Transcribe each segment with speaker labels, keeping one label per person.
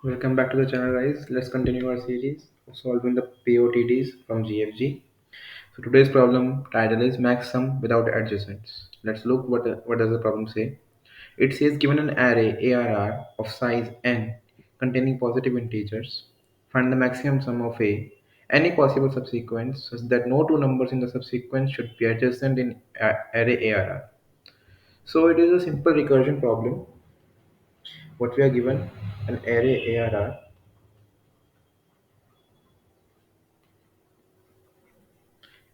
Speaker 1: Welcome back to the channel, guys. Let's continue our series of solving the POTDs from GFG. So today's problem title is max sum without adjacents. Let's look what does the problem say. It says given an array ARR of size n containing positive integers, find the maximum sum of any possible subsequence such that no two numbers in the subsequence should be adjacent in array ARR. So it is a simple recursion problem. What we are given an array ARR,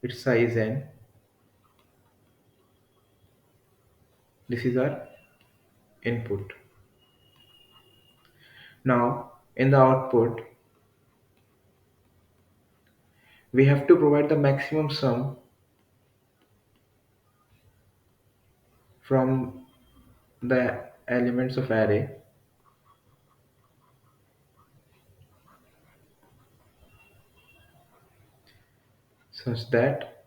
Speaker 1: its size n. This is our input. Now, in the output, we have to provide the maximum sum from the elements of array such that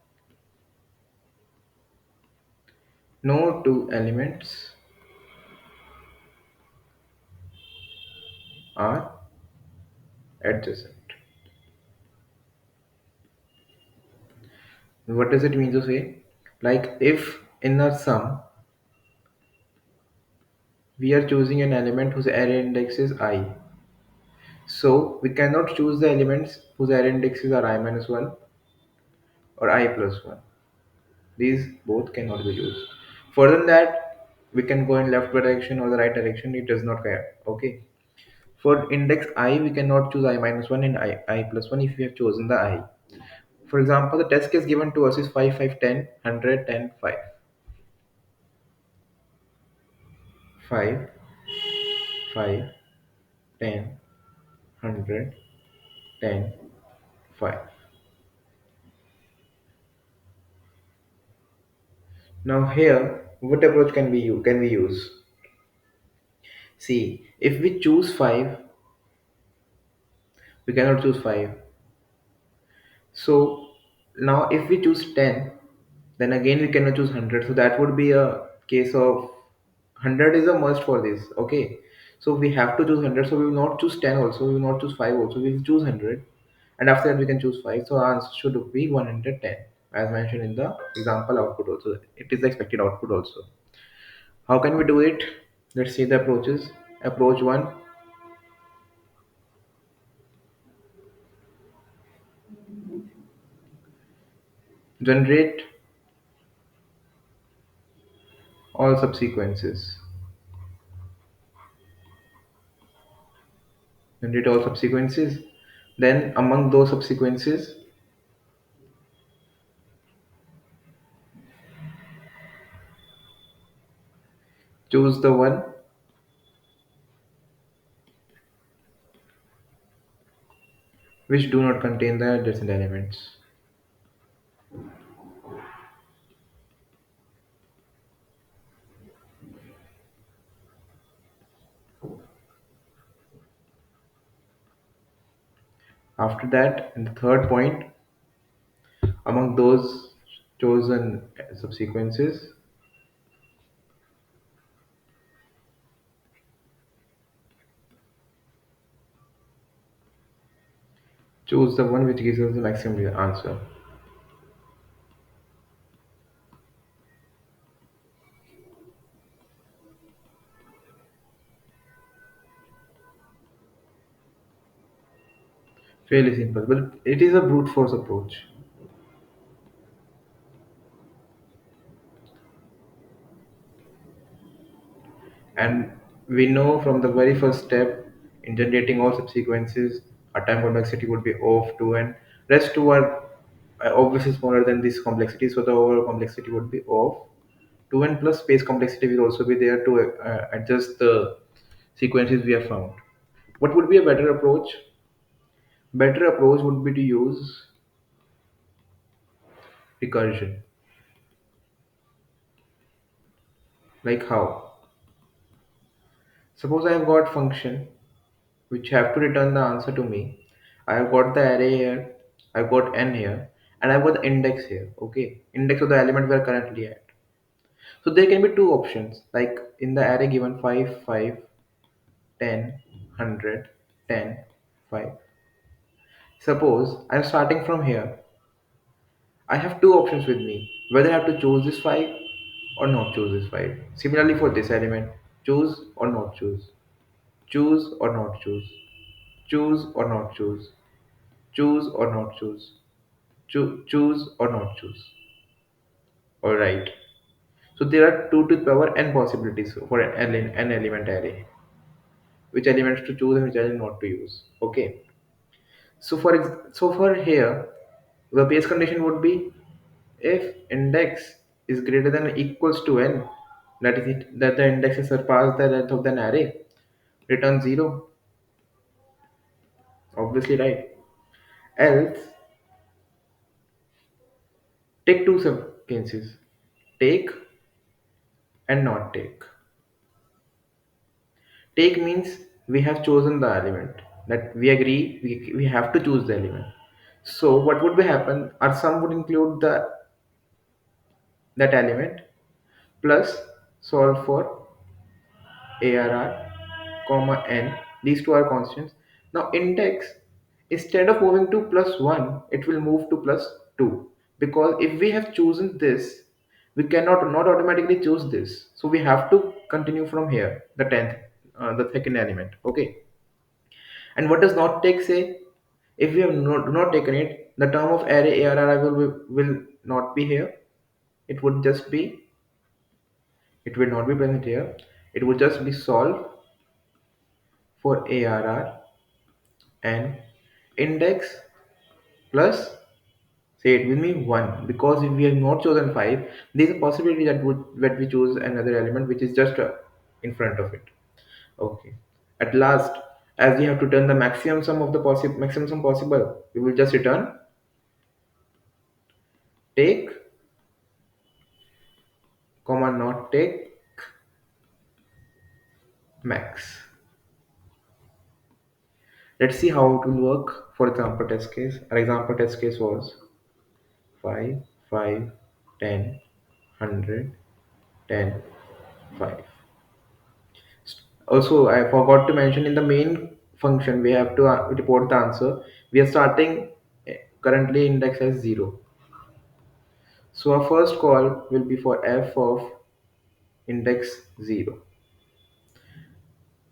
Speaker 1: no two elements are adjacent. What does it mean to say? Like if in our sum we are choosing an element whose array index is I, so we cannot choose the elements whose array indexes are I minus 1 or I plus 1. These both cannot be used. Further than that, we can go in left direction or the right direction. It does not care. Okay. For index I, we cannot choose I minus 1 and I plus 1 if we have chosen the I. For example, the test case given to us is 5, 5, 10, 100, 10, 5. 5, 5, 10, 100, 10, 5. Now here, what approach can we use? See, if we choose 5, we cannot choose 5. So now if we choose 10, then again we cannot choose 100. So that would be a case of 100 is a must for this. Okay. So we have to choose 100. So we will not choose 10 also. We will not choose 5 also. We will choose 100. And after that we can choose 5. So our answer should be 110 as mentioned in the example output also. It is the expected output also. How can we do it? Let's see the approaches. Approach 1, generate all subsequences. Generate all subsequences. Then among those subsequences, choose the one which do not contain the adjacent elements. After that, in the third point, among those chosen subsequences, choose the one which gives us the maximum answer. Fairly simple, but it is a brute force approach. And we know from the very first step in generating all subsequences, our time complexity would be O of 2 and rest 2 are obviously smaller than this complexity, so the overall complexity would be O of 2 and plus space complexity will also be there to adjust the sequences we have found. What would be a better approach? Better approach would be to use recursion. Like how? Suppose I have got function which have to return the answer to me. I have got the array here, I've got n here, and I've got the index here. Okay, index of the element we are currently at. So there can be two options, like in the array given 5, 5, 10, 100. 10, 5. Suppose I'm starting from here. I have two options with me, whether I have to choose this 5 or not choose this 5. Similarly for this element, choose or not choose, choose or not choose, choose or not choose, choose or not choose, choose or not choose. Alright. So there are 2 to the power n possibilities for an element array. Which elements to choose and which element not to use. Okay. So for here, the base condition would be if index is greater than or equals to n, that is it, that the index has surpassed the length of an array, return 0. Obviously, right? Else, take two sub cases: take and not take. Take means we have chosen the element, that we agree we have to choose the element. So what would be happen? Our sum would include the that element plus solve for ARR, comma n. These two are constants. Now index, instead of moving to plus 1, it will move to plus 2. Because if we have chosen this, we cannot not automatically choose this. So we have to continue from here, the 10th, the second element. Okay. And what does not take say? If we have do not taken it, the term of array ARR will not be here. It would just be, it will not be present here. It would just be solve for ARR and index plus, say it with me, 1, because if we have not chosen 5, there is a possibility that we choose another element which is just in front of it. Okay. At last, as we have to return the maximum sum of the maximum sum possible, we will just return take, comma not take, max. Let's see how it will work for example test case. Our example test case was 5, 5, 10, 100, 10, 5. Also, I forgot to mention in the main function we have to report the answer. We are starting currently index as 0. So our first call will be for f of index 0.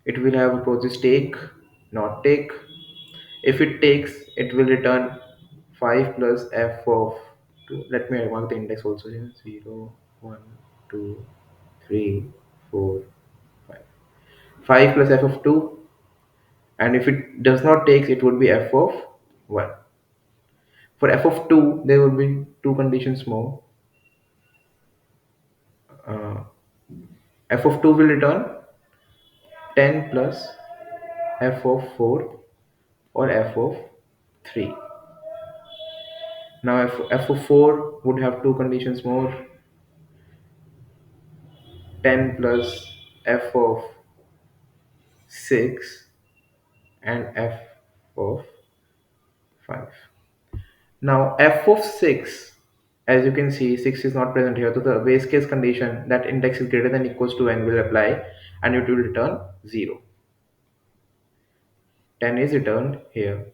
Speaker 1: It will have a process take, not take. If it takes, it will return 5 plus f of 2. Let me mark the index also here. 0, 1, 2, 3, 4, 5. 5 plus f of 2, and if it does not take, it would be f of 1. For f of 2, there will be two conditions more. uh, F of 2 will return 10 plus f of 4 or f of 3. Now f of 4 would have two conditions more: 10 plus f of 6 and f of 5. Now f of 6, as you can see, 6 is not present here, so the base case condition that index is greater than equals to n will apply and it will return 0. 10 is returned here.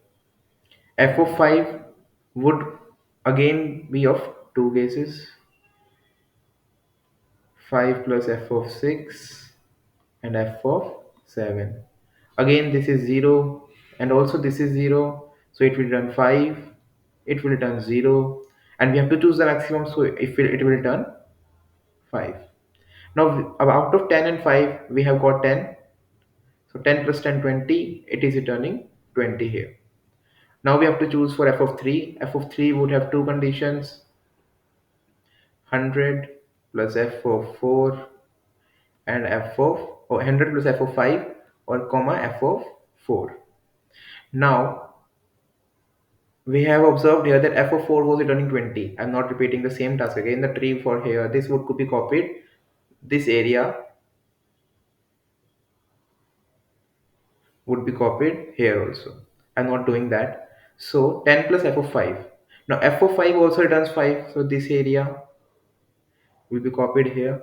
Speaker 1: F of 5 would again be of two cases: 5 plus f of 6 and f of 7. Again, this is 0 and also this is 0, so it will return 5, it will return 0, and we have to choose the maximum, so it will return 5. Now, out of 10 and 5, we have got 10, so 10 plus 10, 20, it is returning 20 here. Now we have to choose for f of 3. F of 3 would have two conditions: 100 plus f of 4 and f of 100 plus f of 5 or comma f of 4. Now we have observed here that f of 4 was returning 20. I'm not repeating the same task again. The tree for here, this would could be copied. This area would be copied here also. I'm not doing that. So 10 plus f of 5. Now f of 5 also returns 5. So this area will be copied here.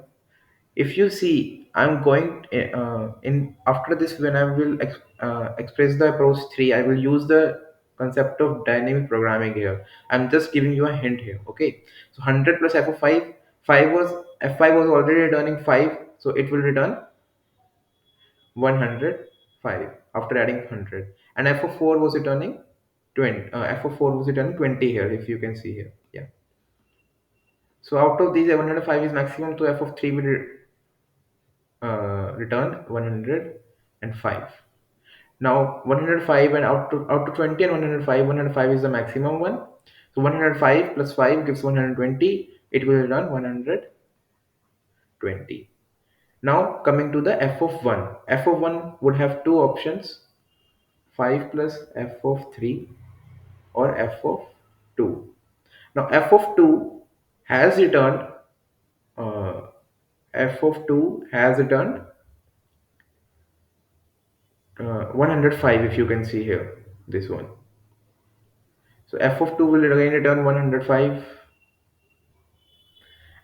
Speaker 1: If you see, I'm going in after this, when I will express the approach 3, I will use the concept of dynamic programming here. I'm just giving you a hint here, okay? So 100 plus f of 5, 5 was f5 was already returning 5, so it will return 105 after adding 100, and f of 4 was returning 20. F of 4 was returning 20 here, if you can see here. Yeah. So out of these, 105 is maximum, so f of 3 will return 105. Now 105 and out to 20 and 105, 105 is the maximum one. So 105 plus 5 gives 120. It will return 120. Now coming to the f of 1. F of 1 would have two options: 5 plus f of 3 or f of 2. Now f of 2 has returned uh, f of 2 has returned 105, if you can see here, this one. So f of 2 will again return 105,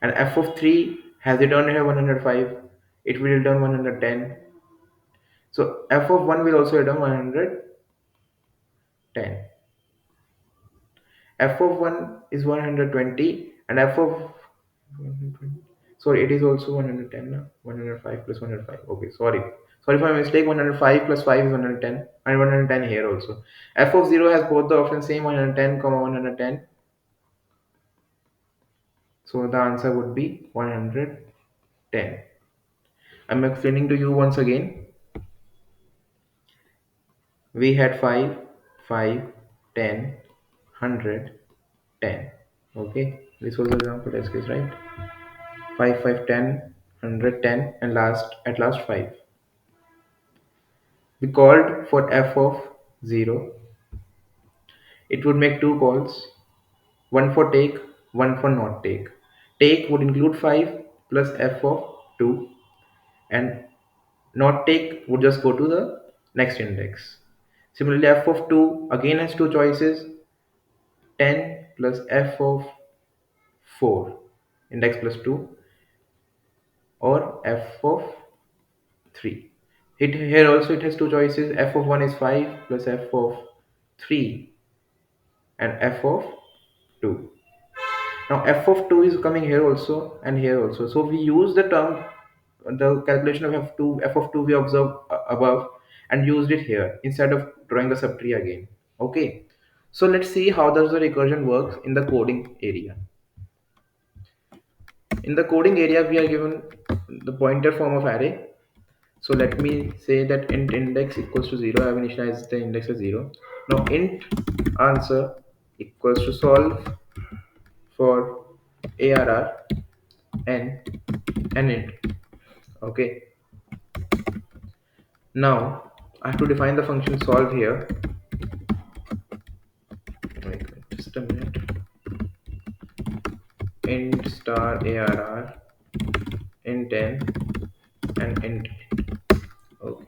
Speaker 1: and f of 3 has returned here 105. It will return 110. So f of 1 will also return 110. F of 1 is 120, and f of 120, sorry, it is also 110 now. 105 plus 105. Okay, sorry for my mistake. 105 plus 5 is 110, and 110 here also. F of 0 has both the options same, 110 comma 110. So the answer would be 110. I'm explaining to you once again. We had 5, 5, 10, 100, 10. Okay, this was the example test case, right? 5, 5, 10, 100, 10, and at last 5. We called for f of 0. It would make two calls: one for take, one for not take. Take would include 5 plus f of 2, and not take would just go to the next index. Similarly, f of 2 again has two choices: 10 plus f of 4, index plus 2, or f of 3. Here also it has two choices: f of 1 is 5 plus f of 3, and f of 2. Now f of 2 is coming here also and here also. So we use the calculation of f of 2 we observed above, and used it here instead of drawing a subtree again. Okay. So let's see how does the recursion works in the coding area. In the coding area, we are given the pointer form of array. So let me say that int index equals to 0. I have initialized the index as 0. Now int answer equals to solve for arr n and int. Okay. Now I have to define the function solve here. Wait, just a minute. Int star arr int n and int. Okay.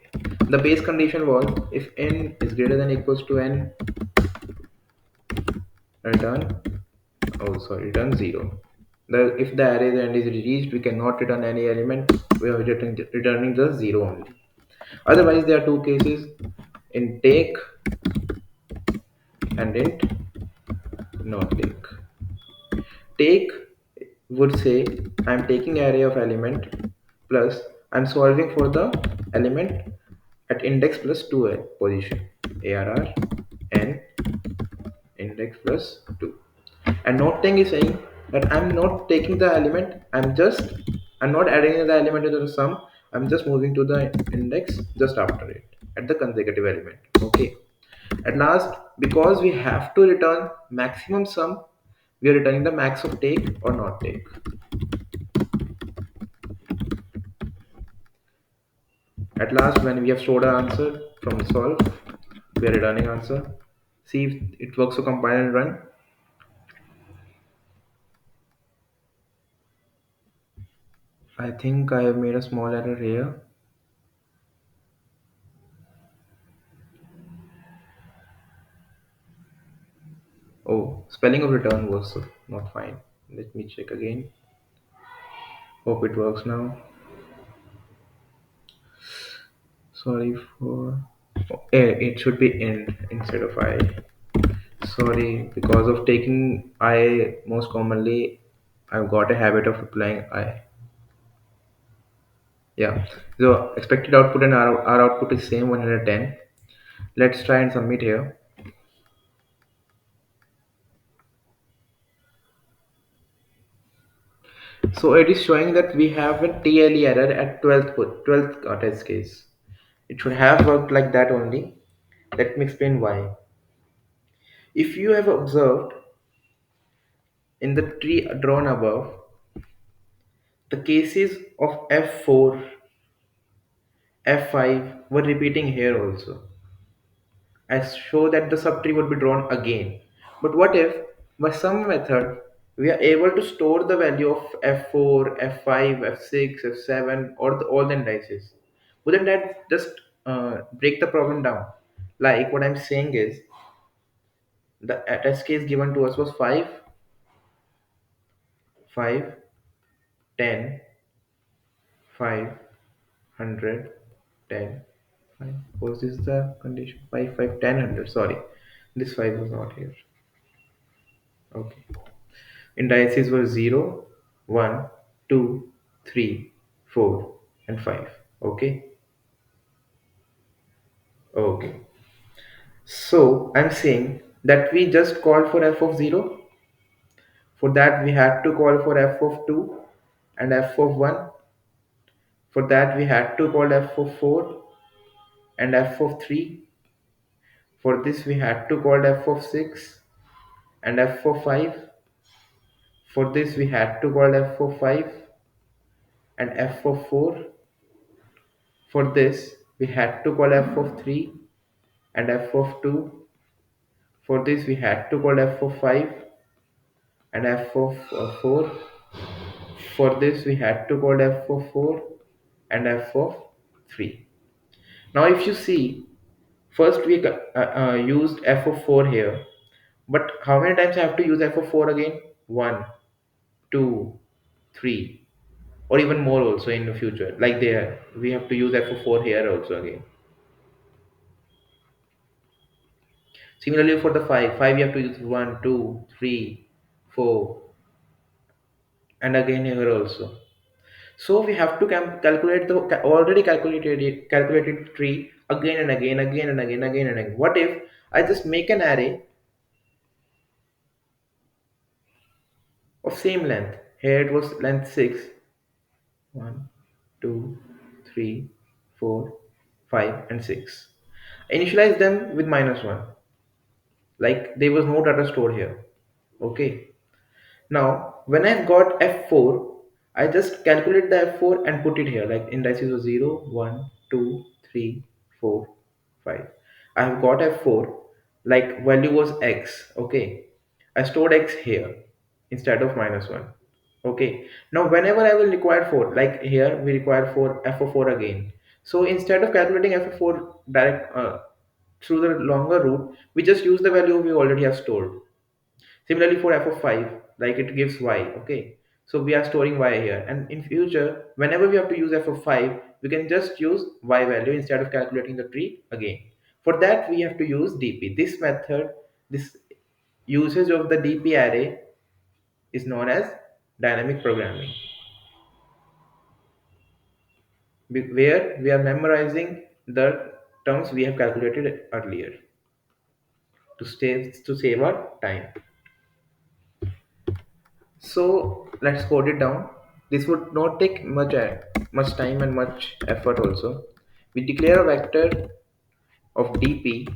Speaker 1: The base condition was if n is greater than equals to n, return, return 0. If the array's end is reached, we cannot return any element. We are returning the 0 only. Otherwise, there are two cases: in take and int not take. Take would say I'm taking array of element plus I'm solving for the element at index plus 2 position, arr n index plus 2. And not thing is saying that I'm not taking the element, I'm not adding the element to the sum, I'm just moving to the index just after it at the consecutive element. Okay. At last, because we have to return maximum sum, we are returning the max of take or not take. At last, when we have stored our answer from solve, we are returning answer. See if it works to compile and run. I think I have made a small error here. Oh, spelling of return was not fine. Let me check again. Hope it works now. Sorry for. It should be end instead of I. Sorry, because of taking I most commonly, I've got a habit of applying I. Yeah. So expected output and our output is same 110. Let's try and submit here. So it is showing that we have a TLE error at 12th test case. It should have worked like that only. Let me explain why. If you have observed in the tree drawn above, the cases of F4, F5 were repeating here also. I show that the subtree would be drawn again. But what if by some method we are able to store the value of F4, F5, F6, F7 or all the indices? Wouldn't that just break the problem down? Like what I'm saying is the test case given to us was 5, 5, 10, 5, 100, 10, 5. Was this the condition? 5, 5, 10, 100. Sorry, this 5 was not here. Okay. Indices were 0, 1, 2, 3, 4, and 5. Okay. Okay. So I'm saying that we just called for f of 0. For that we had to call for f of 2 and f of 1. For that we had to call f of 4 and f of 3. For this we had to call f of 6 and f of 5. For this we had to call f of 5 and f of 4. For this we had to call f of 3 and f of 2. For this we had to call f of 5 and f of 4. For this we had to call f of 4 and f of 3. Now if you see, first we used f of 4 here, but how many times I have to use f of 4 again? 1, 2, 3, or even more also in the future. Like there, we have to use f of 4 here also again. Similarly for the 5 you have to use 1, 2, 3, 4, and again here also. So we have to calculate the already calculated tree again and again, again and again, again and again. What if I just make an array of same length? Here it was length 6. 1, 2, 3, 4, 5, and 6. Initialize them with -1. Like there was no data stored here. Okay. Now, when I've got F4, I just calculate the F4 and put it here. Like indices of 0, 1, 2, 3, 4, 5. I have got F4, like value was X. Okay. I stored X here instead of -1. Okay. Now, whenever I will require 4, like here we require 4, F of 4 again. So instead of calculating F of 4 direct through the longer route, we just use the value we already have stored. Similarly for f of 5, like it gives y, okay? So we are storing y here. And in future, whenever we have to use f of 5, we can just use y value instead of calculating the tree again. For that, we have to use dp. This method, this usage of the dp array is known as dynamic programming, where we are memorizing the terms we have calculated earlier to save our time. So let's code it down. This would not take much time and much effort also. We declare a vector of dp.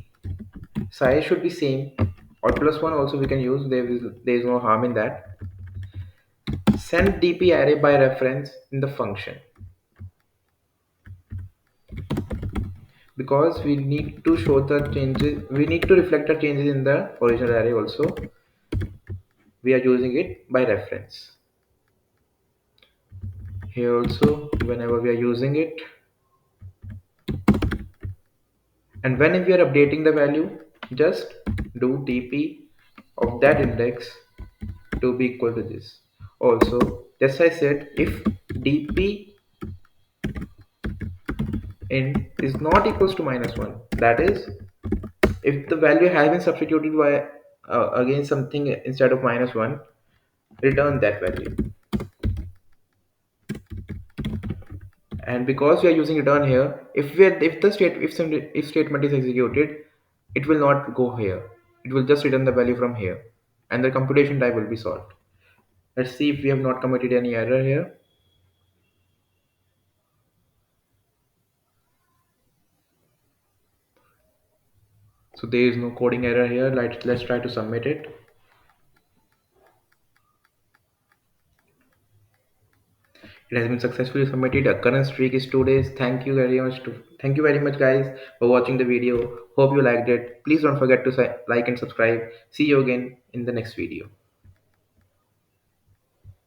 Speaker 1: Size should be same or +1 also we can use. There is no harm in that. Send dp array by reference in the function, because we need to show the changes. We need to reflect the changes in the original array also. We are using it by reference. Here also, whenever we are using it, and when we are updating the value, just do dp of that index to be equal to this. Also, just I said, if dp int is not equals to -1. That is, if the value has been substituted by against something instead of -1, return that value. And because we are using return here, if the state if statement is executed, it will not go here. It will just return the value from here, and the computation type will be solved. Let's see if we have not committed any error here. So there is no coding error here. Let's try to submit it. It has been successfully submitted. A current streak is 2 days. Thank you very much, guys, for watching the video. Hope you liked it. Please don't forget to like and subscribe. See you again in the next video.